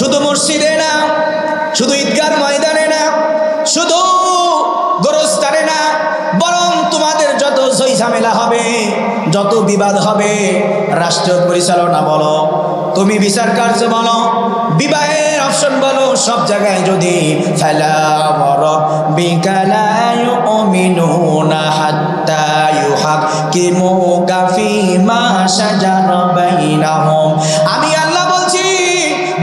শুধু মসজিদে না, শুধু ঈদগার ময়দানে না, শুধু গোরস্থানে না, বরং তোমাদের যত সই ঝামেলা হবে, যত বিবাদ হবে, রাষ্ট্র পরিচালনা বলো, তুমি বিচার কার্য বলো, বিবাহের অপশন বলো, সব জায়গায় যদি ফালা ওয়ারাব্বিকা লা ইউমিনুনা হাত্তা ইউহাক্কিমুকা ফীমা শাজারা বাইনাহুম। আমি আল্লাহ বলছি,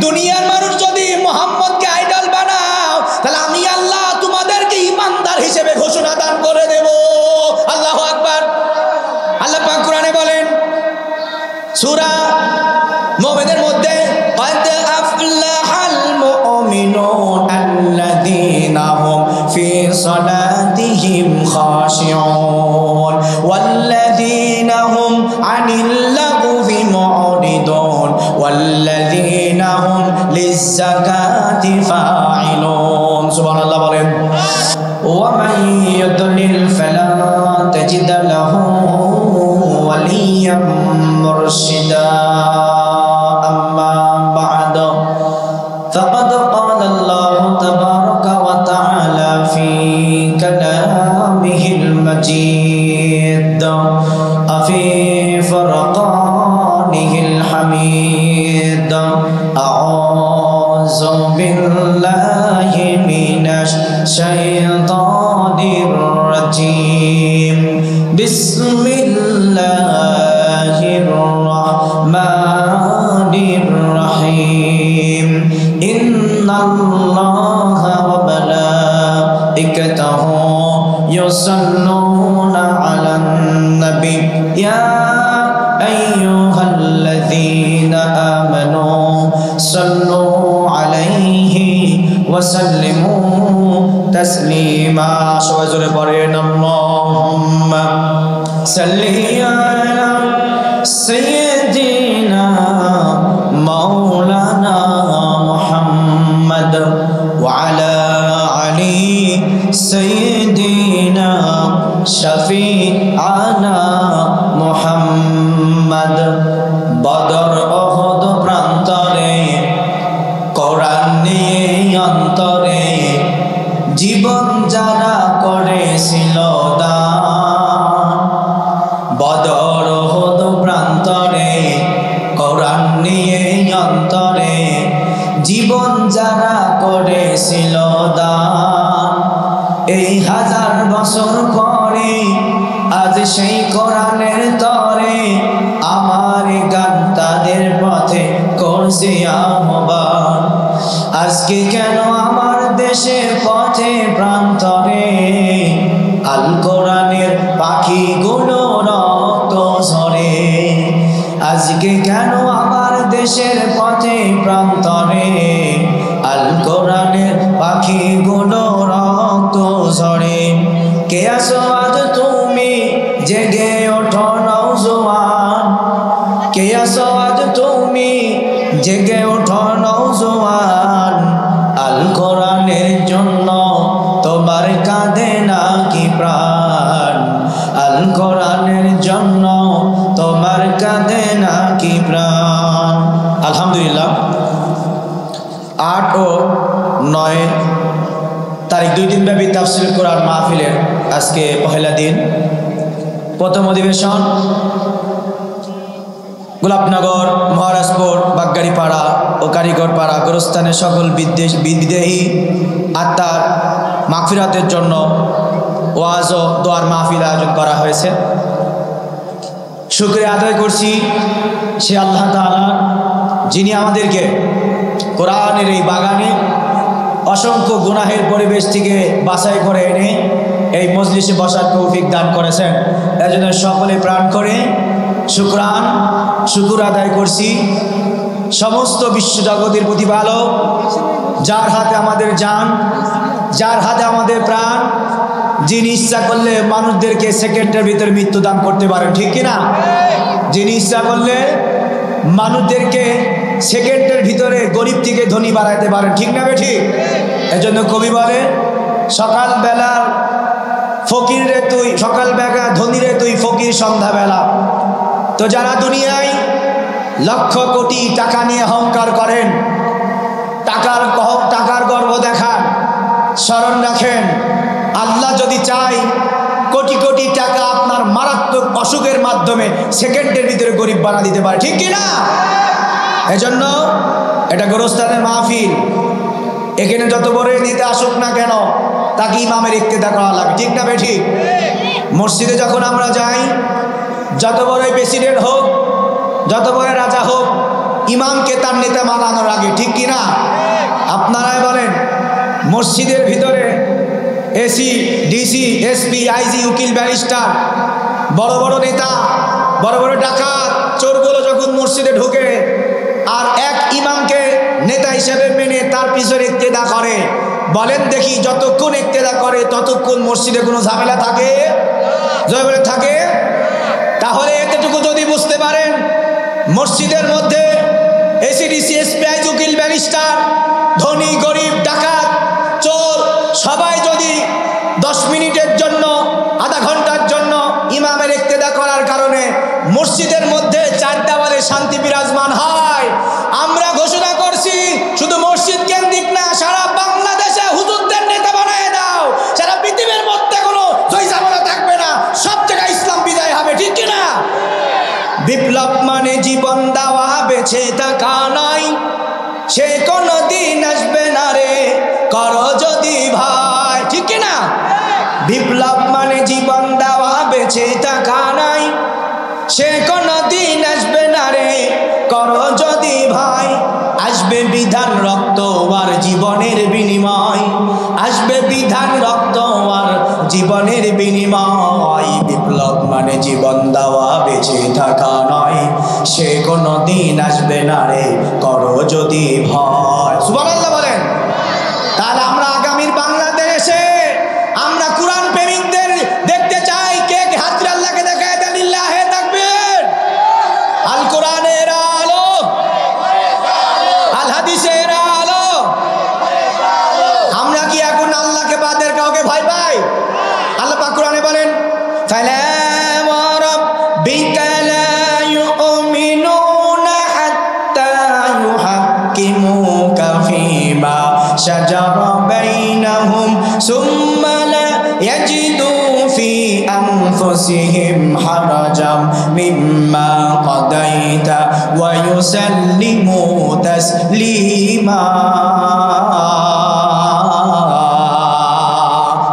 দুনিয়ার মানুষ যদি মুহাম্মদকে আইডল বানাও, তাহলে আমি আল্লাহ তোমাদেরকে ঈমানদার হিসেবে ঘোষণা দান করে দেব। আল্লাহু আকবার। আল্লাহ পাক কোরআনে বলেন সূরা মুমিনের মধ্যে, قد أفلح المؤمنون الذين هم في صلاتهم خاشعون والذين هم عن اللغو معرضون والذين هم للزكاة فاعلون। سبحان الله বলেন ومن يضلل فلا تجد له وليا مرشدا। أما بعد فقد قال الله تبارك وتعالى في كلامه المجيد وفي فرقانه الحميد أعوذ بالله من الشيطان الرجيم بسم الله الرحمن الرحيم إن الله وملائكته يصلون على النبي يا أيها الذين آمنوا صلوا عليه وسلموا تسليما। সবাই জোরে পড়েন আল্লাহুম্মা সাল্লি আলা সাইয়্যিদিনা মাওলানা মুহাম্মদ ওয়া আলা আলি সাইয়্যিদিনা শাফিআনা মুহাম্মদ। বদর ওহদ প্রান্তরে কোরআন নিয়ে অন্তরে জীবন যারা করেছিল দান, বদর ওহদ প্রান্তরে কোরআন নিয়ে অন্তরে জীবন যারা করেছিল দান, এই 1000 বছর পরে আজ সেই কোরআনের তরে আমার গান তাদের পথে করছে আহ্বান। আজকে কেন আমার দেশে পথে প্রান্তরে আল কোরআনের পাখিগুলো রক্ত ঝরে, আজকে কেন আমার দেশের পথে প্রান্তরে আল কোরআনের পাখিগুলো রক্ত ঝরে। কে আসো আজ তুমি জেগে ওঠো নওজোয়ান, কে আসো আজ তুমি জেগে ওঠো নওজোয়ান, আল কোরআনের জন্য তোমার কাঁধে নাকি প্রাণ, আল কোরআনের জন্য তোমার কাঁধে নাকি প্রাণ। আলহামদুলিল্লাহ 8 ও 9 তারিখ 2 দিন ব্যাপী তাফসীর কোরআন মাহফিলের আজকে পহেলা দিন। প্রথম অধিবেশন গোলাপনগর, মহারাজপুর, বাগগাড়িপাড়া ও কারিগরপাড়া গোরস্থানের সকল বিদেহী আত্মার মাগফিরাতের জন্য ওয়াজ ও দোয়ার মাহফিল আয়োজন করা হয়েছে। শুকরিয়া আদায় করছি সে আল্লাহ তাআলা যিনি আমাদেরকে কোরআনের এই বাগানে অসংখ্য গুনাহের পরিবেশ থেকে বাছাই করে এনে এই মজলিসে বসার তৌফিক দান করেছেন। এজন্য সকলে প্রাণ করে শুকর আদায় করছি। সমস্ত বিশ্বজগতের প্রতিপালক, যার হাতে আমাদের জান, যার হাতে আমাদের প্রাণ, যিনি ইচ্ছা করলে মানুষদেরকে সেকেন্ডের ভিতরে মৃত্যু দান করতে পারেন, ঠিক কিনা? যিনি ইচ্ছা করলে মানুষদেরকে সেকেন্ডের ভিতরে গরিব থেকে ধনী বানাইতে পারেন, ঠিক না ঠিক? এজন্য কবি বলে সকালবেলার ফকির রে তুই, সকালবেলা ধনী রে তুই ফকির সন্ধ্যাবেলা। তো যারা দুনিয়ায় লক্ষ কোটি টাকা নিয়ে অহংকার করেন, স্মরণ রাখেন, আল্লাহ যদি চায় কোটি কোটি টাকা আপনার মারাত্মক অসুখের মাধ্যমে সেকেন্ডের ভিতরে গরিব বানা দিতে পারে, ঠিক কিনা? এজন্য এটা গোরস্থানের মাহফিল, এখানে যত বড় নেতা আসুক না কেন তাকে ইমামের ইক্তেদা করা লাগে, ঠিক না বেঠিক? মসজিদে যখন আমরা যাই, যত বড় প্রেসিডেন্ট হোক, যত বড় রাজা হোক, ইমামকে তার নেতা মানানোর আগে, ঠিক কিনা? আপনারাই বলেন, মসজিদের ভিতরে এসি, ডিসি, এসপি, আইজি, উকিল, ব্যারিস্টার, বড় বড় নেতা, বড় বড় ডাকাত, চোরগুলো যখন মসজিদে ঢুকে আর এক ইমামকে নেতা হিসেবে মেনে তার পিছনে ইক্তেদা করে, বলেন দেখি যতক্ষণ ইক্তেদা করে ততক্ষণ মসজিদে কোনো ঝামেলা থাকে? জয় বলে থাকে? তাহলে এতটুকু যদি বুঝতে পারেন, মসজিদের মধ্যে এসিডিসি, এসপি, আইজি, উকিল, ব্যারিস্টার, ধনী গরিব, ডাকাত, চোর সবাই যদি 10 মিনিটের জন্য, আধা ঘন্টার জন্য ইমামের ইক্তেদা করার কারণে মসজিদের মধ্যে 4 দেওয়ালে শান্তি বিরাজমান হয়, আমরা ঘোষণা করছি শুধু মসজিদ কেন্দ্রিক না, সারা বাংলাদেশে হুজুরদের নেতা বানায় দাও, সারা পৃথিবীর মধ্যে কোনো ঝামেলা থাকবে না, সব জায়গায় ইসলাম বিজয় হবে, ঠিক কিনা? বিপ্লব মানে জীবন দেওয়া, বেঁচে থাকা নয়, সে কোনদিন আসবে না রে, করো যদি ভাই, ঠিক কিনা? বিপ্লব মানে জীবন দেওয়া, বেঁচে থাকা নয়, সে কোনদিন আসবে না রে, করো যদি ভাই। আসবে বিধান রক্ত আর জীবনের বিনিময়, আসবে বিধান রক্ত আর জীবনের বিনিময়। বিপ্লব মানে জীবন দেওয়া, বেঁচে থাকা নয়, সে কোনদিন আসবে না রে, করো যদি ভয়। সুবহানাল্লাহ বলেন। তাহলে আমরা আগামীর বাংলাদেশে আমরা কোরআন প্রেমিকদের দেখতে চাই, কে কে হাত আল্লাহকে দেখায় দেন, লিল্লাহে তাকবীর। আল কোরআনের আলো, আল হাদিসের আলো। আমরা কি এখন আল্লাহকে বাদের কাউকে ভয় পাই? আল্লাহ পাক কোরআনে বলেন, ফালা ওয়া রাব্বিকা লা ইউমিনুনা হাত্তা ইউহাক্কিমুকা ফীমা শাজারা বাইনাহুম সুম্মা লা ইয়াজিদু ফি আনফুসিহিম হারাজাম মিম্মা কাদাইতা ওয়া ইউসাল্লিমু তাসলিমা।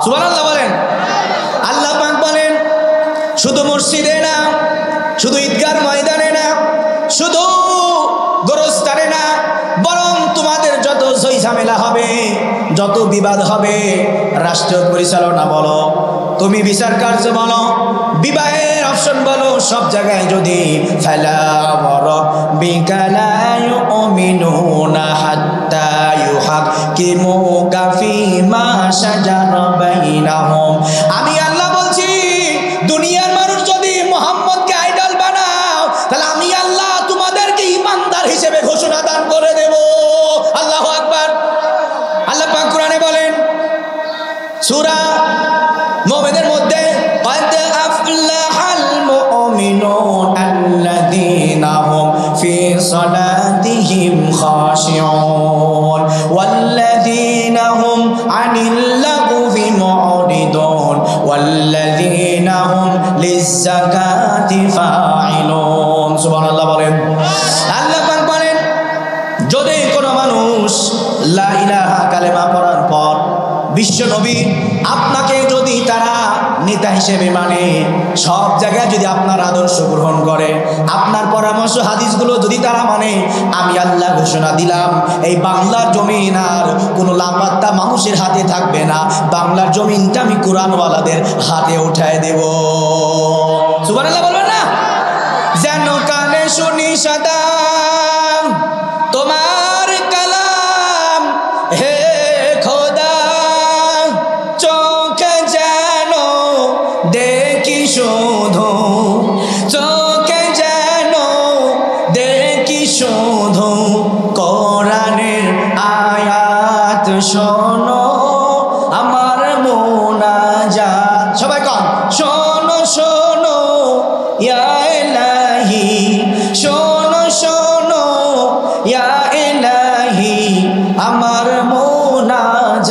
সুবহানাল্লাহ বলেন। আল্লাহ পাক বলেন, শুধু মসজিদে না, শুধু ঈদগার ময়দানে না, শুধু গোরস্থানে না, বরং তোমাদের যত সই ঝামেলা হবে, যত বিবাদ হবে, রাষ্ট্র পরিচালনা বলো, তুমি বিচার কার্য বলো, বিবাহের অপশন বলো, সব জায়গায় যদি ফালা ওয়া রাব্বিকা লা ইউমিনুনা হাত্তা ইউহাক্কিমুকা ফীমা শাজারা বাইনাহুম। আমি আল্লাহ বলছি, দুনিয়ার মানুষ যদি মুহাম্মদকে আইডল বানাও, তাহলে আমি আল্লাহ তোমাদেরকে ঈমানদার হিসেবে ঘোষণা দান করে দেব। আল্লাহু আকবার। আল্লাহ পাক কোরআনে বলেন, সূরা মুমিনের মধ্যে, قد أفلح المؤمنون الذين هم في صلاتهم خاشعون والذين هم عن اللغو معرضون والذين هم للزكاة فاعلون। সুবহানাল্লাহ বলেন। আল্লাহ পাক বলেন, যদি কোনো মানুষ লা ইলাহা কালেমা পড়ার পর বিশ্ব নবী আপনাকে যদি তারা নেতা হিসেবে মানে, সব জায়গায় যদি আপনার আদর্শ গ্রহণ করে, আপনার পরামর্শ হাদিসগুলো যদি তারা মানে, আমি আল্লাহ ঘোষণা দিলাম, এই বাংলার জমিন আর কোনো লাপাত্তা মানুষের হাতে থাকবে না, বাংলার জমিনটা আমি কোরআনওয়ালাদের হাতে উঠায় দেব। সুবহানাল্লাহ বলবেন না? যেন কানে শুনি সদা তোমার কালাম, হে খোদা, চোখে যেন দেখি শুধু, চোখে যেন দেখি শুধু কোরআনের আয়াত, শোনো আমার মুনাজাত। সবাই কন, শোনো শোনো ইয়া ইলাহি, শোনো শোনো ইয়া ইলাহি, আমার মুনাজাত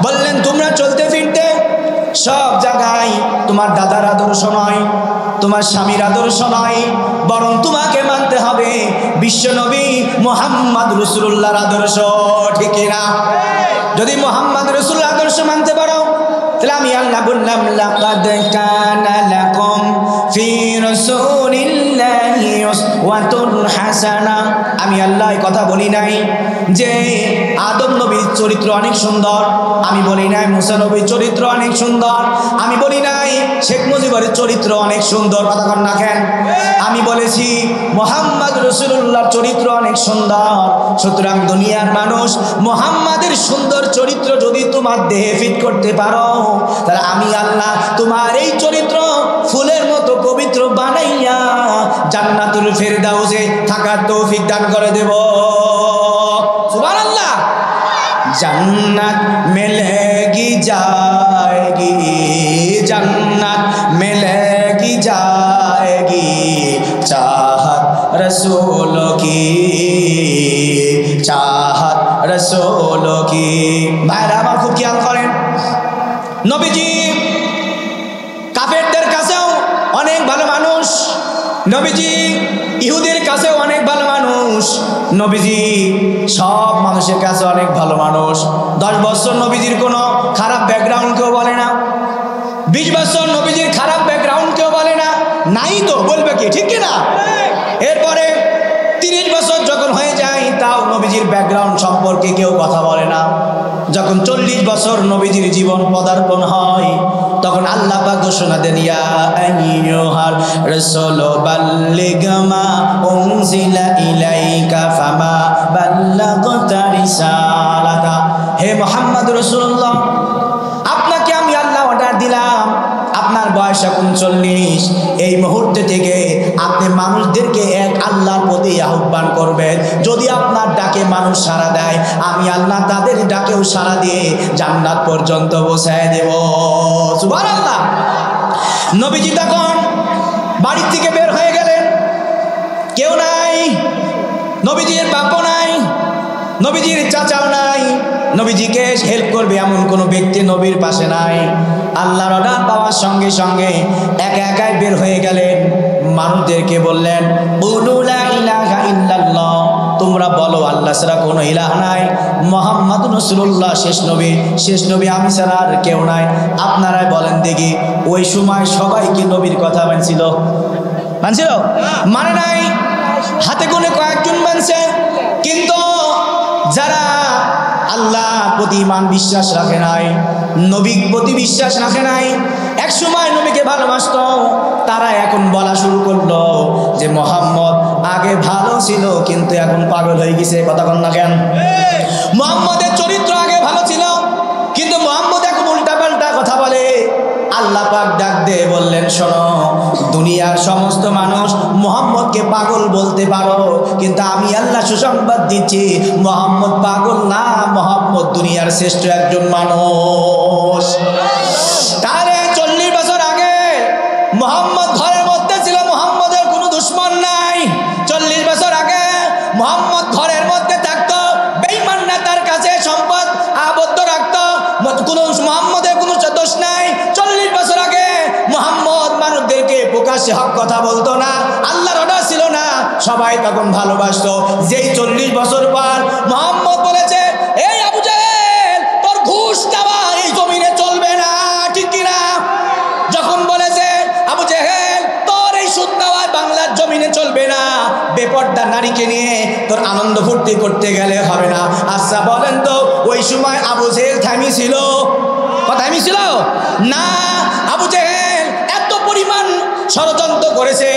বললেন তোমরা চলতে ফিরতে সব জায়গায় তোমার দাদার আদর্শ নয়, তোমার স্বামীর আদর্শ নয়, বরং তোমাকে মানতে হবে বিশ্বনবী মুহাম্মদ রাসূলুল্লাহর আদর্শ। ঠিক না? যদি মুহাম্মদ রাসূলুল্লাহর আদর্শ মানতে পারো তাহলে আমি আল্লাহ বললাম লাকাদ কানা লাকুম ফি রাসূলিল্লাহি উসওয়াতুন হাসানা। আমি আল্লাহ এই কথা বলি নাই যে আদম নবীর চরিত্র অনেক সুন্দর, আমি বলি নাই মুসা নবীর চরিত্র অনেক সুন্দর, আমি বলি নাই শেখ মুজিবের চরিত্র অনেক সুন্দর। কথা কন না কেন? আমি বলেছি মুহাম্মদ রাসূলুল্লাহর চরিত্র অনেক সুন্দর। সুতরাং দুনিয়ার মানুষ মুহাম্মাদের সুন্দর চরিত্র যদি তোমার দেহে ফিট করতে পারো তাহলে আমি আল্লাহ তোমার এই চরিত্র ফুলের মতো পবিত্র বানাইয়া জান্নাতুল ফেরদাউসে থাকার তৌফিক দান করে দেব। সুবহানাল্লাহ। जन्नत मिलेगी जाएगी, जन्नत मिलेगी जाएगी, चाहत रसूलों की, चाहत रसूलों की। भाईरा আমার খুব খেয়াল করেন, নবীজি কাফেরদের কাছেও অনেক ভালো মানুষ, নবীজি ইহুদের কাছেও অনেক ভালো মানুষ, নবীজি সব মানুষের কাছে অনেক ভালো মানুষ। 10 বছর নবীজির কোনো খারাপ ব্যাকগ্রাউন্ড কেউ বলে না, 20 বছর নবীজির খারাপ ব্যাকগ্রাউন্ড কেউ বলে না, নাই তো বলবে কি? ঠিক কিনা? এরপরে 30 বছর যখন হয়ে যায় তাও নবীজির ব্যাকগ্রাউন্ড সম্পর্কে কেউ কথা বলে না। যখন 40 বছর নবীজির জীবন পদার্পণ হয় তখন আল্লাহ পাক ঘোষণা দেন ইয়া আইয়ুহার রাসূল বাল্লিগ মা উনজিলা ইলাইকা ফামা বাল্লাগতা রিসালাতা। হে মুহাম্মদ রাসূলুল্লাহ, আপনাকে আমি আল্লাহ অর্ডার দিলাম, আপনার বয়স এখন 40, এই মুহূর্তে থেকে আপনি মানুষদেরকে এক আল্লাহর প্রতি আহ্বান করবেন। যদি আপনার ডাকে মানুষ সাড়া দেয় আমি আল্লাহ তাদের ডাকেও সাড়া দিয়ে জান্নাত পর্যন্ত পৌঁছায় দেব। সুবহানাল্লাহ। নবীজি তখন বাড়ি থেকে বের হয়ে গেলেন, কেউ নাই, নবীজির বাপও নাই, নবীজির চাচাও নাই, নবীজিকে হেল্প করবে এমন কোনো ব্যক্তি নবীর পাশে নাই। আল্লাহর অর্ডার পাওয়ার সঙ্গে সঙ্গে একা একাই বের হয়ে গেলেন, মানুষদেরকে বললেন কুলু লা ইলাহা ইল্লাল্লাহ, তোমরা বলো আল্লাহ ছাড়া কোনো ইলাহ নাই, মুহাম্মাদুর রাসূলুল্লাহ শেষ নবী আমি ছাড়া আর কেউ নাই। আপনারাই বলেন দেখি ওই সময় সবাই কি নবীর কথা মানছিল? মানে নাই, হাতে গোনে কয়েকজন মানছে। কিন্তু যারা আল্লাহ প্রতি ইমান বিশ্বাস রাখে নাই, নবীর প্রতি বিশ্বাস রাখে নাই, এক সময় নবীকে ভালোবাসতো, তারা এখন বলা শুরু করলো যে মুহাম্মদ আগে ভালো ছিল কিন্তু এখন পাগল হয়ে গেছে। কথা কন না কেন? মুহাম্মদের চরিত্র আগে ভালো ছিল কিন্তু মুহাম্মদ এখন উল্টাপাল্টা কথা বলে। আল্লাহ পাক ডাক দিয়ে বললেন শোনো, দুনিয়ার সমস্ত মানুষ মুহাম্মদকে পাগল বলতে পারো কিন্তু আমি আল্লাহ সুসংবাদ দিচ্ছি মুহাম্মদ পাগল না, মুহাম্মদ দুনিয়ার শ্রেষ্ঠ একজন মানুষ। তারে 40 বছর আগে মুহাম্মদ ঘরের মধ্যে ছিল, মুহাম্মদের কোনো দুশমন নাই। 40 বছর আগে মুহাম্মদ ঘরের মধ্যে থাকতো, বেঈমান নেতার কাছে সম্পদ আবদ্ধ রাখতো, কোনো মুহাম্মদের কোনো দোষ নাই। 40 বছর আগে মুহাম্মদ মানুষদেরকে প্রকাশ্যে হক কথা বলতো না, আল্লাহর অর্ডার ছিল না, সবাই তখন ভালোবাসতো। যেই 40 বছর পর মুহাম্মদ বলেছে এই আবু জেহেল তোর ঘুষ দেওয়া এই জমিনে চলবে না। ঠিক কিনা? যখন বলেছে আবু জেহেল তোর এই সুদ দেওয়া বাংলার জমিনে চলবে না, বেপর্দা নারীকে নিয়ে তোর আনন্দ ফুর্তি করতে গেলে হবে না। আচ্ছা বলেন তো ওই সময় আবু জেহেল থামিছিল? কথা থামিছিল না। আবু জেহেল এত পরিমাণ ষড়যন্ত্র করেছে,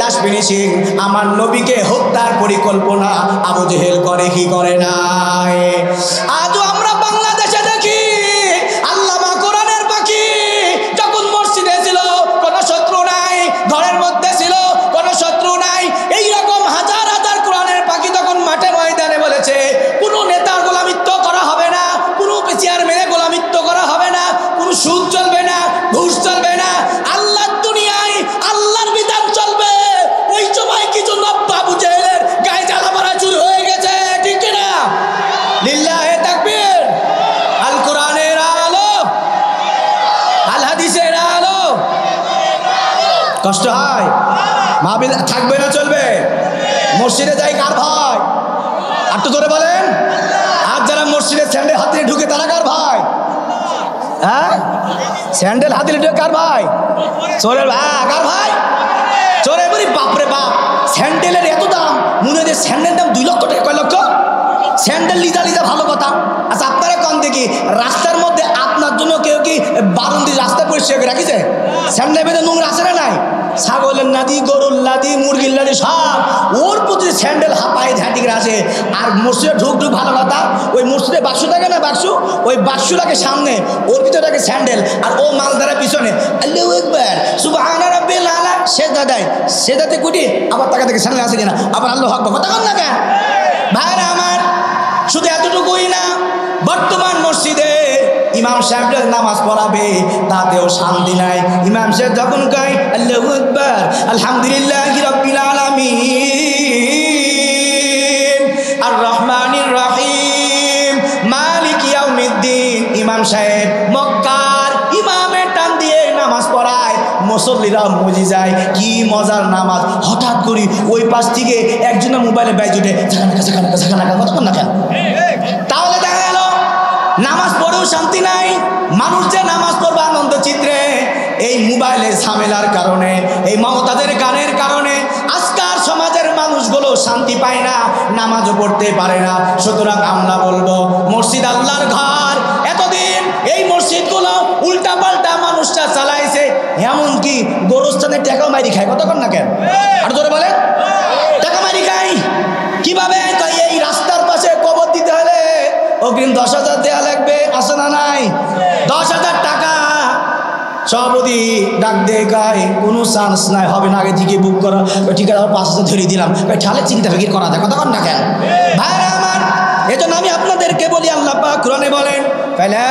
লাশ ফিনিশিং আমার নবীকে হত্যার পরিকল্পনা আবু জেহেল করে কি করে নাই? আজও আমরা বাংলাদেশে দেখি আল্লামা কোরআনের পাখি যখন মসজিদে ছিল কোনো শত্রু নাই, ঘরের মধ্যে ছিল কোনো শত্রু নাই, এইরকম হাজার হাজার কোরআনের পাখি তখন মাঠে ময়দানে বলেছে কোনো নেতার গোলামিত্ব করা হবে না, কোনো চেয়ারম্যানের গোলামিত্ব করা হবে না, কোনো সুদ চলবে না, ঘুষ চলবে না, আল্লাহর দুনিয়ায় আল্লাহর বিধান চলবে। ওই সময় কিছু নব্য আবু জেহেলের গায়ে জ্বালা মারা শুরু হয়ে গেছে। ঠিক কিনা? লিল্লাহে তাকবীর। কষ্ট হয়? মাহফিল থাকবে না চলবে? মসজিদে যাই কার ভাই? আর তো জোরে বলেন। আর যারা মসজিদে স্যান্ডেল হাতে ঢুকে তারা কার ভাই? হ্যাঁ, স্যান্ডেল হাতে ঢুকে কার ভাই? চোরের ভাই। কার ভাই? চোরে বলি। বাপরে বাপ, স্যান্ডেলের এত দাম, মনে হয় স্যান্ডেল দাম 2 লক্ষ টাকা। কয় লক্ষ? স্যান্ডেল লিজা লিজা ভালো কথা। আচ্ছা আপনারা কম দেখি, রাস্তার মধ্যে আপনার জন্য কেউ কি বারুন্দি রাস্তা পরিষ্কার করে রাখিছে? স্যান্ডেল বেঁধে নোংরা আছে না নাই? ছাগলের লাদি, গরুর লাদি, মুরগির লাদি সব ওর প্রতি স্যান্ডেল হাঁপাই ঝাঁটি করে আসে। আর মসজিদে ঢুক ঢুক ভালো কথা, ওই মসজিদে বাক্স থাকে না, বাক্স, ওই বাক্সটাকে সামনে, ওর ভিতরে থাকে স্যান্ডেল, আর ও মালদারা পিছনে। আল্লাহু আকবার, সুবহানা রাব্বিল আলা, সেজদা দেয়, সেজদাতে কুটি আবার টাকা থেকে স্যান্ডেল আছে কিনা, আবার আল্লাহু আকবার। কথা কন না কেন ভাইরা আমার? শুধু এতটুকুই না, বর্তমান মসজিদে ইমাম সাহেবরা নামাজ পড়াবে তাতেও শান্তি নাই। ইমাম সাহেব যখন কয় আল্লাহু আকবার, আলহামদুলিল্লাহি রাব্বিল আলামিন, আর রহমানির রহিম, মালিক ইয়াউমিদ্দিন, ইমাম সাহেব মক্কার ইমামের টান দিয়ে নামাজ পড়ায়, মুসল্লিরা মজে যায়। কি মজার নামাজ! হঠাৎ করে ওই পাশ থেকে একজনের মোবাইলে বাইজ উঠে, কতক্ষণ না কেন? তাহলে দেখা গেল নামাজ পড়েও শান্তি নাই। মানুষ যে নামাজ পড়বে আনন্দ চিত্রে, এই মোবাইলের ঝামেলার কারণে, এই মমতাদের গানের কারণে আজকাল সমাজের মানুষগুলো শান্তি পায় না, নামাজও পড়তে পারে না। সুতরাং আমরা বলবো, মসজিদ আল্লাহর ঘর। এতদিন এই মসজিদগুলো উল্টা পাল্টা মানুষটা চালাইছে, এমনকি গোরস্থানের টাকাও মারি খায়। কতক্ষণ না কেন? আর ধরে বলে টাকা মারি খাই কিভাবে? এই রাস্তার পাশে কবর দিতে হলে অগ্রিম 10,000 দেওয়া লাগবে, আছে না নাই? 10,000 টাকা সভাপতি ডাক দিয়ে গায়ে কোনো চান্স নাই, হবে না, আগে থেকে বুক করা। ঠিক আছে, 5,000 ধরিয়ে দিলাম, তাহলে চিন্তা ফিকির করা যায়। কতক্ষণ না কেন ভাইরা আমার? এজন্য আমি আপনাদেরকে বলি, আল্লাহ পাক কোরআনে বলেন, ফালা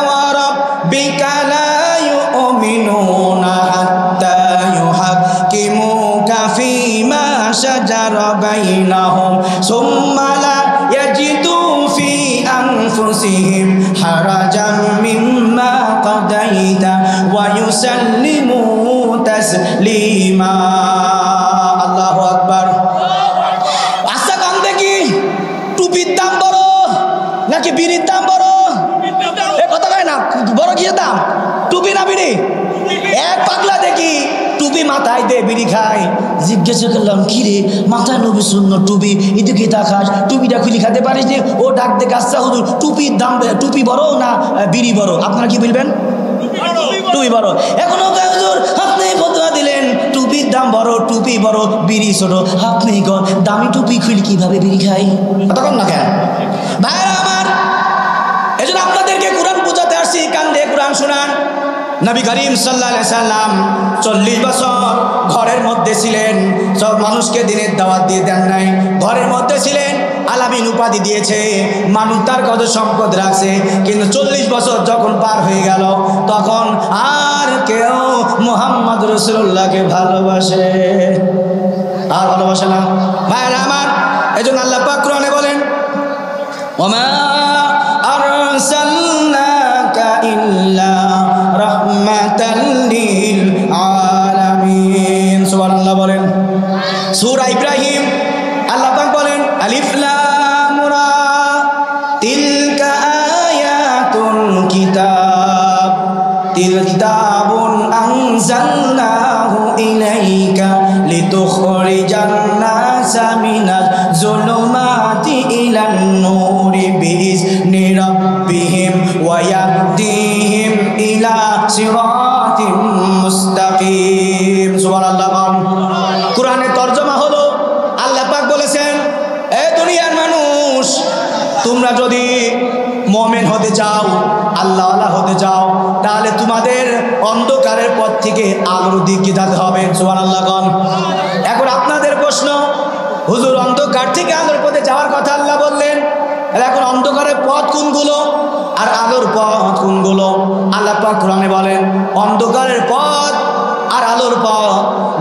ওয়া রাব্বিকা লা ইউমিনুনা হাত্তা ইউহাক্কিমুকা ফীমা শাজারা বাইনাহুম সুম্মা লা ইয়াজিদু ফি আনফুসিহিম হারাজাম মিম্মা কাদাইতা ওয়া ইউসাল্লিমু তাসলিমা। আল্লাহু আকবার। আচ্ছা কম দেখি, টুপির দাম বড় নাকি বিড়ির দাম বড়? এ কথা কয় না, বড় কিসের দাম? টুপি না বিড়ি? এক পাগলা দেখি টুপি মাথায় দে বিড়ি খায়। জিজ্ঞাসা করলাম, কি রে, মাথায় নবী শূন্য টুপি, এদিকে তাকাস, টুপিটা খুলি খাতে পারিস নি? ও ডাক দে, কাচ্চা হুজুর, টুপির দাম, টুপি বড় না বিড়ি বড়? আপনারা কি বলবেন? টুপি বড়। এখনো হুজুর আপনি ফতোয়া দিলেন টুপির দাম বড়, টুপি বড়, বিড়ি ছোট। আপনি দামি টুপি খুলি কিভাবে বিড়ি খাই? তখন না কেন ভাইরা আমার? এজন্য আপনাদেরকে কোরআন বোঝাতে আসছি, কান দিয়ে কোরআন শোনান। নবী করিম সাল্লাল্লাহু আলাইহি সাল্লাম 40 বছর ঘরের মধ্যে ছিলেন, সব মানুষকে দিনের দাওয়াত দিয়ে দেন নাই, ঘরের মধ্যে ছিলেন। আলামিন উপাধি দিয়েছে, মানুষ তার কত সম্পদ রাখছে, কিন্তু 40 বছর যখন পার হয়ে গেল, তখন আর কেউ মুহাম্মদ রাসূলুল্লাহকে ভালোবাসে আর ভালোবাসে না ভাইরা আমার। এজন্য আল্লাহ পাক কোরআনে বলেন, ওমা আরসালনাকা ইল্লা রাহমাতাল লিল আলামিন। সুবহানাল্লাহ বলেন। সূরা ইব্রাহিম আল্লাহ পাক বলেন, আলিফ লাম রা তিলকা আয়াতুল কিতাব, তিলকা কিতাবুন আনজালনাহু ইলাইকা লিতুখরিজান নাসা মিনাজ যুলুমাতি ইলান নূরি বিইজনি রাব্বিহিম ওয়া ইয়াহদিহিম ইলা সিরাতিম মুস্তাকিম। সুবহানাল্লাহ। কোরআনের তরজমা হলো, আল্লাহ পাক বলেছেন, এ দুনিয়ার মানুষ, তোমরা যদি মুমিন হতে চাও, আল্লাহওয়ালা হতে চাও, তাহলে তোমাদের অন্ধকারের পথ থেকে আলোর দিকে যেতে হবে। সুবহানাল্লাহ। এখন আপনাদের প্রশ্ন, হুজুর অন্ধকার থেকে আলোর পথে যাওয়ার কথা আল্লাহ বললেন, এখন অন্ধকারের পথ কোনগুলো আর আলোর পথ কোনগুলো? আল্লাহ পাক কোরআনে বলেন, অন্ধকারের পথ আর আলোর পথ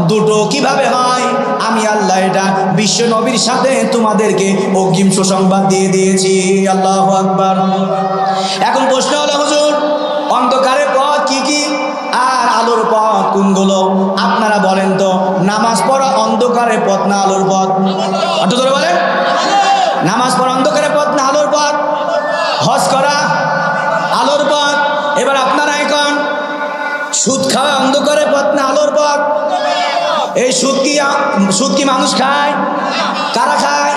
দুটো কিভাবে হয় আমি আল্লাহ এটা বিশ্ব নবীর সাথে তোমাদেরকে অগ্রিম সুসংবাদ দিয়ে দিয়েছি। আল্লাহু আকবার। এখন প্রশ্ন হলো, হুজুর অন্ধকারের পথ কি কি আর আলোর পথ কোনগুলো? আপনারা বলেন না আলোর পথ? অত ধরে বলেন। নামাজ পড়া অন্ধকারের পথ না আলোর পথ? হজ করা আলোর পথ। এবার আপনারা এখন সুদ খাওয়া অন্ধকারের পথ না আলোর পথ? এই সুদ কি মানুষ খায়? কারা খায়?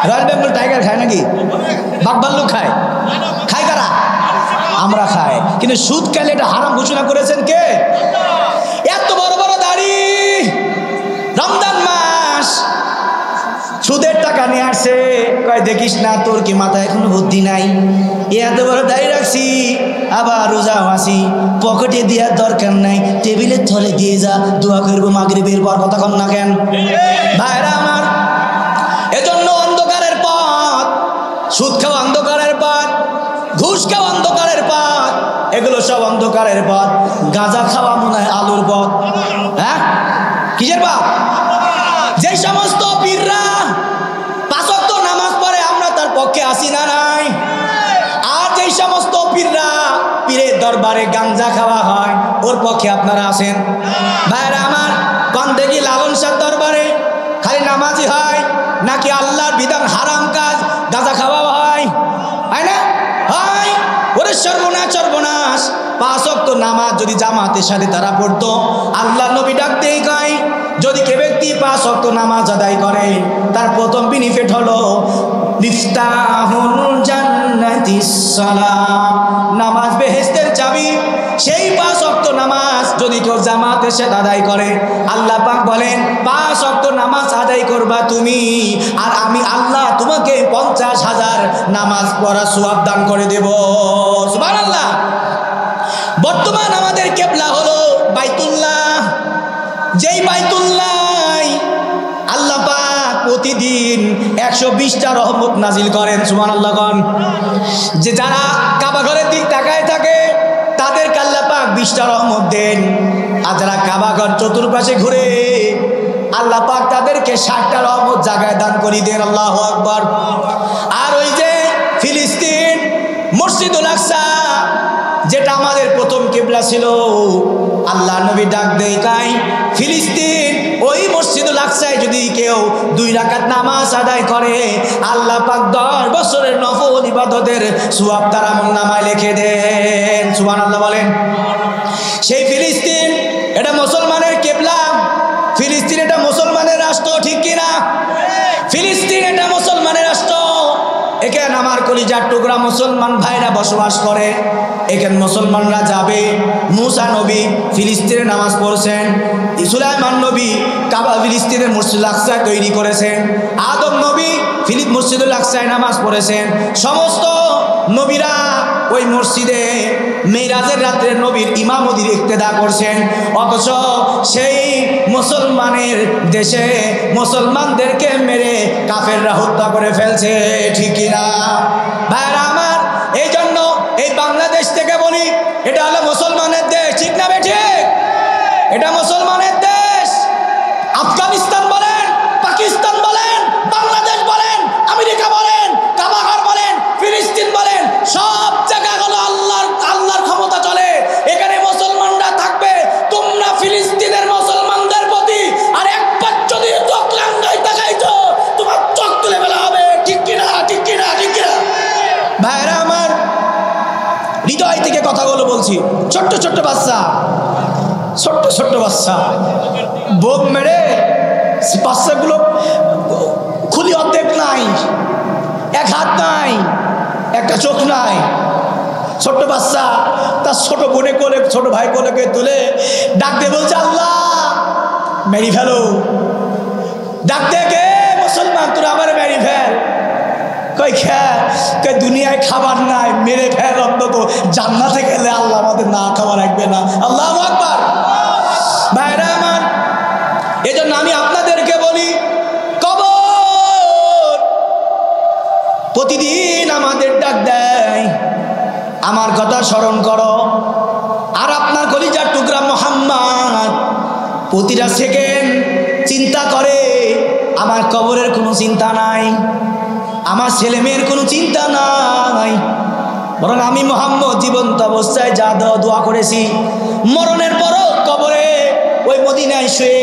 রয়্যাল বেঙ্গল টাইগার খায় নাকি? বাঘভাল্লুক খায়? খায় কারা? আমরা খাই। কিন্তু সুদ খাইলে এটা হারাম ঘোষণা করেছেন কে? এত বড় বড় দাড়ি, রমজান মাস, সুদের টাকা নিয়ে আসছে, কয় দেখিস না তোর কি মাথায় কোনো বুদ্ধি নাই? এত বড় দাড়ি রাখছি, আবার রোজাও আছি, পকেটে দেওয়ার দরকার নাই, টেবিলের তলে দিয়ে যা, দোয়া করবো মাগরিবের পর। কতক্ষণ না কেন ভাইরা আমার? এজন্য অন্ধকারের পথ, সুদ খাওয়া অন্ধকারের পথ, ঘুষ খাওয়া অন্ধকারের পথ, এগুলো সব অন্ধকারের পথ। গাঁজা খাওয়া মনে হয় আলোর পথ। হ্যাঁ, কিসের পথ? যে সমস্ত পীররা 5 ওয়াক্ত নামাজ পড়ে আমরা তার পক্ষে আসি না নাই? আর যে সমস্ত পীররা পীরের দরবারে গাঁজা খাওয়া হয় ওর পক্ষে আপনারা আছেন? ভাইরা আমার, কোন দেখি লালন শাহ দরবারে খালি নামাজি হয় নাকি আল্লাহর বিধান হারাম কাজ গাঁজা খাওয়া হয়? হয় না? হয়। ওরে সর্বনাশ সর্বনাশ! 5 ওয়াক্ত নামাজ যদি জামাতের সাথে তারা পড়তো, আল্লাহ নবী ডাকতেই কয়, যদি কে ব্যক্তি 5 ওয়াক্ত নামাজ আদায় করে তার প্রথম বেনিফিট হলো মিফতাহুল জান্নাতিস সালাম, নামাজ বেহেশতের চাবি। সেই 5 ওয়াক্ত নামাজ যদি কেউ জামাতের সাথে আদায় করে, আল্লাহ পাক বলেন 5 ওয়াক্ত নামাজ আদায় করবা তুমি, আর আমি আল্লাহ তোমাকে 50,000 নামাজ পড়া সওয়াব দান করে দেব। সুবহানাল্লাহ। বর্তমান আমাদের কিবলা হলো বাইতুল্লাহ। যেই বাইতুল্লাহ আল্লাহ পাক প্রতিদিন 120টা রহমত নাজিল করেন। সুবহানাল্লাহ। যে যারা কাবা ঘরের দিক তাকায় থাকে তাদেরকে আল্লাহ পাক 20টা রহমত দেন, আর যারা কাবা ঘর চতুর্পাশে ঘুরে আল্লাহ পাক তাদেরকে 60টা রহমত জায়গায় দান করে দেন। আল্লাহু আকবার। আর ওই যে ফিলিস্তিন মসজিদুল আকসা, যেটা আমাদের প্রথম কিবলা ছিল, আল্লাহ নবী ডাক দেয় কাই ফিলিস্তিন ওই মসজিদুল আকসায় যদি কেউ 2 রাকাত নামাজ আদায় করে, আল্লাহ পাক 10 বছরের নফল ইবাদতের সওয়াব তার আমলনামায় লিখে দেন। সুবহানাল্লাহ বলেন। সেই ফিলিস্তিন এটা মুসলমানের কিবলা, ফিলিস্তিন এটা মুসলমানের রাষ্ট্র, ঠিক কিনা? ফিলিস্তিন এটা মুসলমানের রাষ্ট্র। এখানে আমার কলিজার টুকরা মুসলমান ভাইরা বসবাস করে। এখানে মুসলমানরা যাবে। মুসা নবী ফিলিস্তিনে নামাজ পড়ছেন, সুলাইমান নবী কাবা ফিলিস্তিনের মসজিদুল আকসায় তৈরি করেছেন, আদম নবী মসজিদুল আকসায় নামাজ পড়েছেন। সমস্ত নবীরা ওই মসজিদে মেরাজের রাত্রে নবীর ইমামতির ইক্তেদা করছেন। অথচ সেই মুসলমানের দেশে মুসলমানদেরকে মেরে কাফেররা হত্যা করে ফেলছে, ঠিক কিনা ভাইরা আমার? এই জন্য এই বাংলাদেশ থেকে বলি, এটা হলো মুসলমানের দেশ, ঠিক না বেঠিক? এটা মুসলমানের দেশ। আফগানিস্তান বলেন, পাকিস্তান বলেন, বাংলাদেশ বলেন, আমেরিকা বলেন, কাবাঘর বলেন, ফিলিস্তিন বলেন, সব জায়গাগুলো আল্লাহর ক্ষমতা চলে। এখানে মুসলমানরা থাকবে। তোমরা ফিলিস্তিনের মুসলমানদের প্রতি আর একবার যদি চোখ লাঙ্গাই তাকাইছো, তোমার চোখ তুলে ফেলা হবে, ঠিক কিনা? ঠিক কিনা? ঠিক কিনা ভাইরা আমার? হৃদয় থেকে কথাগুলো বলছি। ছোট্ট ছোট্ট বাচ্চা, ছোট্ট ছোট্ট বাচ্চা বোম মেরে বাচ্চাগুলো খুলি অর্ধেক নাই, 1 হাত নাই, একটা চোখ নাই। ছোট্ট বাচ্চা তার ছোট বোনে কোলে, ছোট ভাই কোলেকে তুলে ডাক দিয়ে বলছে, আল্লাহ মেরি ফেলো। ডাক দিয়ে কে? মুসলমান, তোরা আমার মেরি ফেল। কই কই দুনিয়ায় খাবার নাই, মেরে ফেল, অন্তত জান্নাতে গেলে আল্লাহ আমাদের না খাবার রাখবে না। আল্লাহু আকবার। ভাইরা আমার, এজন্য আমি আপনাদেরকে বলি, কবর প্রতিদিন আমাদের ডাক দেয়, আমার কথা স্মরণ করো। আর আপনার কলিজার টুকরা মুহাম্মদ প্রতিটা সেকেন্ড চিন্তা করে, আমার কবরের কোনো চিন্তা নাই, আমার ছেলে মেয়ের কোনো চিন্তা নাই, বরং আমি মুহাম্মদ জীবন্ত অবস্থায় যা দোয়া করেছি, মরণের পরও কবরে ওই মদিনায় শুয়ে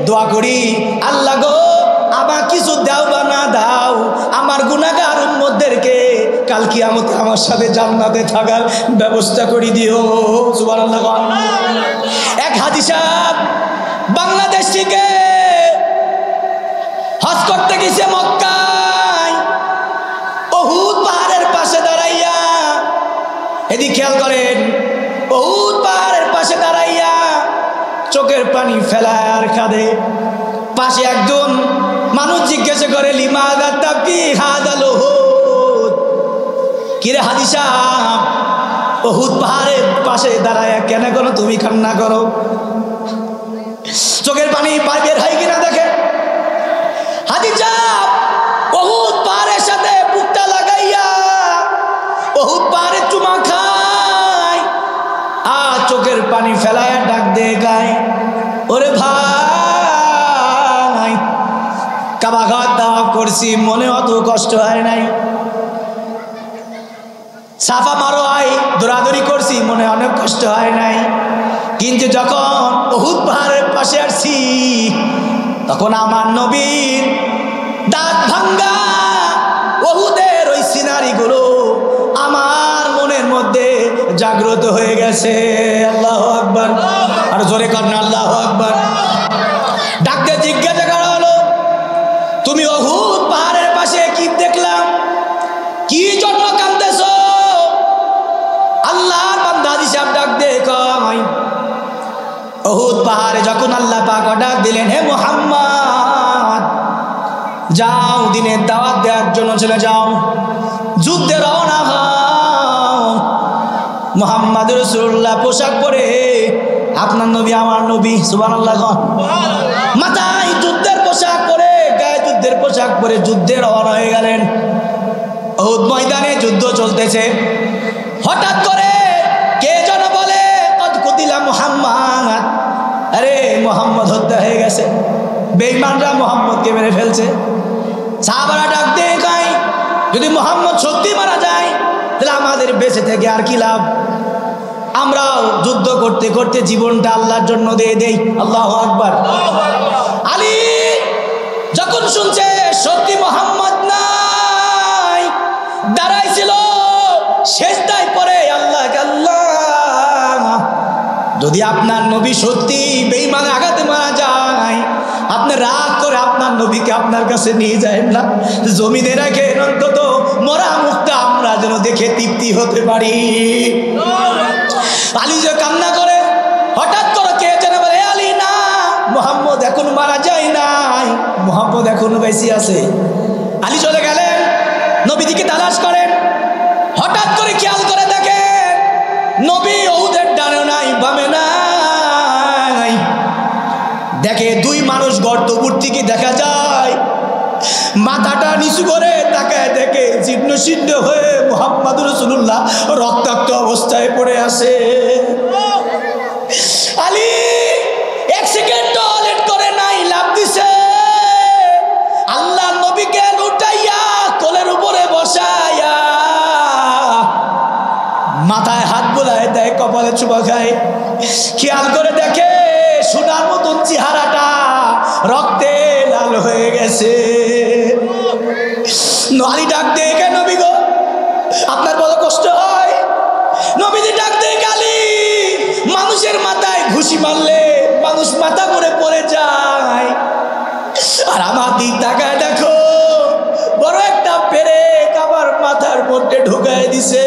দোয়া করি, আল্লাহ গো বাবা কিছু দাও বা না দাও, আমার গুনাহগার উম্মতদেরকে কাল কিয়ামতে আমার সাথে জান্নাতে থাকার ব্যবস্থা করে দিও। সুবহানাল্লাহ। এক হাজী সাহেব বাংলাদেশ থেকে হজ করতে গেছে মক্কায়, উহুদ পাহাড়ের পাশে দাঁড়াইয়া, এদিকে খেয়াল করেন, উহুদ পাহাড়ের পাশে দাঁড়াইয়া চোখের পানি ফেলায় আর কাঁদে। পাশে একজন মানুষ জিজ্ঞাসা করে, লিমাযা তাবকি হাযাল উহুদ, কিরে হাজী সাহেব উহুদ পাহাড়ের পাশে দাঁড়াইয়া কেন করো তুমি কান্না করো? চোখের পানি বের হয় কিনা দেখে। হাজী সাহেব উহুদ পাহাড়ের সাথে বুকটা লাগাইয়া উহুদ পাহাড়ে চুমা খায় আর চোখের পানি ফেলাইয়া ডাক দিয়ে গায়, ওরে ভাই কাবা ঘর দাওয়া করছি, মনে অত কষ্ট হয় নাই। সাফা মারোয়ায় দৌড়াদৌড়ি করছি, মনে অনেক কষ্ট হয় নাই। কিন্তু যখন উহুদ পাহাড়ের পাশে আসছি, তখন আমার নবীর দাঁত ভাঙ্গা উহুদের ওই সিনারিগুলো আমার মনের মধ্যে জাগ্রত হয়ে গেছে। আল্লাহু আকবার। আর জোরে কর না আল্লাহু আকবার। ডাকতে জিজ্ঞাসা করা হলো, তুমি উহুদ পাহাড়ের পাশে কি দেখলাম, কি জন্য কাঁদতেছ? আল্লাহর বান্দা হাজী সাহেব ডাক দিয়ে কয়, উহুদ পাহাড়ে যখন আল্লাহ পাক ডাক দিলেন, হে মুহাম্মদ যাও দিনের দাওয়াত দেওয়ার জন্য চলে যাও, যুদ্ধে রওনা হও। মুহাম্মদ রাসূলুল্লাহ পোশাক পরে, আপনার নবী আমার নবী, সুবহানাল্লাহ, মাথায় যুদ্ধের পোশাক পরে, গায়ে যুদ্ধের পোশাক পরে যুদ্ধে রওনা হয়ে গেলেন। উহুদ ময়দানে যুদ্ধ চলতেছে। হঠাৎ করে কে যেন বলে, কদ কুতিলা মুহাম্মদ, আরে মুহাম্মদ হত্যা হয়ে গেছে, বেঈমানরা মুহাম্মদকে মেরে ফেলছে। সাহাবারা ডাক দিয়ে কয়, যদি মুহাম্মদ সত্যি মারা যায় তাহলে আমাদের বেঁচে থেকে আর কি লাভ? আমরাও যুদ্ধ করতে করতে জীবনটা আল্লাহর জন্য দিয়ে দেই। আল্লাহু আকবার। আলী যখন শুনছে সত্যি মুহাম্মদ নাই, দাঁড়াইছিল সেজদায় পড়ে আল্লাহকে, আল্লাহ যদি আপনার নবী সত্যি বেঈমানের আঘাতে মারা যায়, আপনি রাগ করে আপনার নবীকে আপনার কাছে নিয়ে যায় না, জমিনে রাখেন, অন্তত মরা মুখটা আমরা যেন দেখে তৃপ্তি হতে পারি। আলী যে কান্না করে, হঠাৎ করে কে যেন বলে, আলী না, মুহাম্মদ এখন মারা যায় নাই, মুহাম্মদ এখনো বেঁচে আছে। আলী চলে গেলেন, নবীদিকে তালাশ করেন। হঠাৎ করে খেয়াল করে দেখেন নবী উহুদের ডানে নাই, বামে নাই। দেখে দুই মানুষ গর্তপুর থেকে দেখা যায়, মাথাটা নিচু করে তাকায় দেখে জীর্ণ শীর্ণ হয়ে মুহাম্মদ রাসূলুল্লাহ রক্তাক্ত অবস্থায় পড়ে আছে। আলী এক সেকেন্ড লেট করে নাই, লাফ দিছে, আল্লাহর নবীকে লুটাইয়া কোলের উপরে বসাইয়া মাথায় হাত বোলায় দেয়, কপালে চুমা খায়। খেয়াল করে দেখে সোনার মতন চেহারাটা রক্তে লাল হয়ে গেছে। আলী ডাক দিয়ে, কে নবী গো, আপনার বড় কষ্ট হয়? নবীজি ডাক দিয়ে, আলী মানুষের মাথায় ঘুষি মারলে মানুষ মাথা করে পড়ে যায়, আর আমার দিক তাকায় দেখো বড় একটা পেরেক আমার মাথার মধ্যে ঢুকায় দিছে।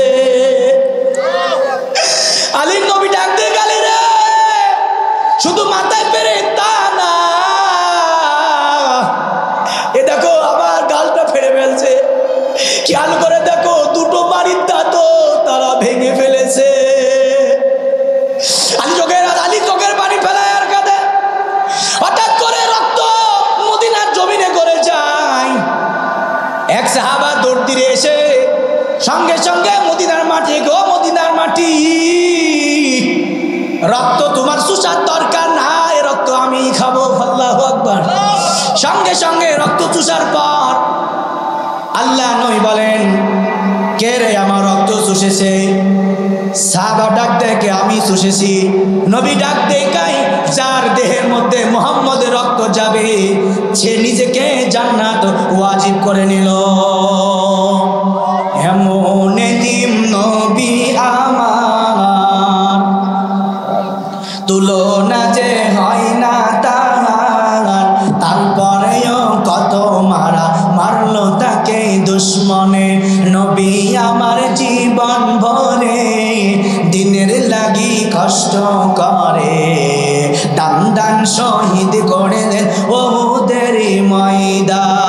আলীর নবী ডাক দিয়ে, আলী রে শুধু মাথায় পেরেক তা না, এ দেখো আমার গালটা ফেড়ে ফেলছে, খেয়াল করে দেখো দুটো মারির দাঁতও তারা ভেঙে ফেলেছে। আলী চোখের পানি ফেলায় আর কাঁদে। হঠাৎ করে রক্ত মদিনার জমিনে করে যায়। এক সাহাবা দৌড় দিয়ে এসে সঙ্গে সঙ্গে মদিনার মাটি, গো মদিনার মাটি, রক্ত তোমার চুষার দরকার নাই, রক্ত আমি খাবো। আল্লাহু আকবার। সঙ্গে সঙ্গে রক্ত চুষার পর আল্লাহ নবী বলেন, কে রে আমার রক্ত চুষে চুষেছে, সাহাবা ডাক দেখে আমি চুষেছি। নবী ডাক দেখাই যার দেহের মধ্যে মুহাম্মদের রক্ত যাবে সে নিজেকে জান্নাত ওয়াজিব করে নিল। এমন এতিম নবী আমার, তুলনা যে হয় না তার, তারপরেও কত মারা মারলো তাকে দুশ্মনে। নবী আমার জীবন ভরে দিনের লাগি কষ্ট করে, দান দান শহীদ করে দেন ওহুদের ময়দান।